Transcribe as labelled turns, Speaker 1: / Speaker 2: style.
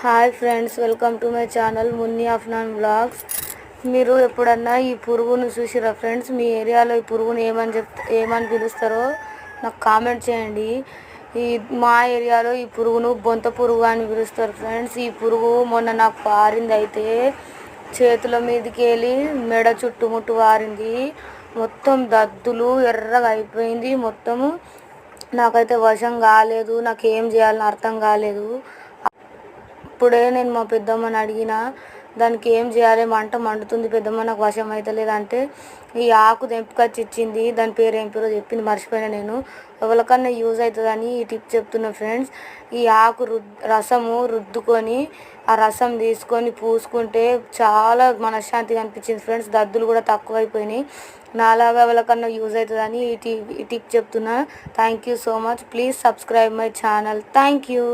Speaker 1: Hi friends, welcome to my channel Munni Afnan vlogs. మీరు ఎప్పుడన్నా ఈ పురుగును చూసిరా ఫ్రెండ్స్? మీ ఏరియాలో ఈ పురుగును ఏమని పిలుస్తారో నాకు కామెంట్ చేయండి. మా ఏరియాలో ఈ పురుగును బొంత పురుగు అని పిలుస్తారు ఫ్రెండ్స్. ఈ పురుగు మొన్న నాకు పారింది, అయితే చేతుల మీదకి వెళ్ళి మెడ చుట్టుముట్టు వారింది. మొత్తం దద్దులు ఎర్రగా అయిపోయింది మొత్తము. నాకైతే వశం కాలేదు, నాకు ఏం చేయాలని అర్థం కాలేదు. ఇప్పుడే నేను మా పెద్దమ్మని అడిగిన, దానికి ఏం చేయాలి, మంట మండుతుంది పెద్దమ్మ, నాకు వశం అవుతలేదు అంటే ఈ ఆకు తెంపుకొచ్చి ఇచ్చింది. దాని పేరు ఏం పేరో చెప్పింది, మర్చిపోయినా నేను. ఎవరికన్నా యూజ్ అవుతుందని ఈ టిప్ చెప్తున్నా ఫ్రెండ్స్. ఈ ఆకు రసము రుద్దుకొని ఆ రసం తీసుకొని పూసుకుంటే చాలా మనశ్శాంతిగా అనిపించింది ఫ్రెండ్స్. దద్దులు కూడా తక్కువైపోయినాయి. నాలాగా ఎవరికన్నా యూజ్ అవుతుందని ఈ టిప్ చెప్తున్నా. Thank you so much. Please subscribe my channel. Thank you.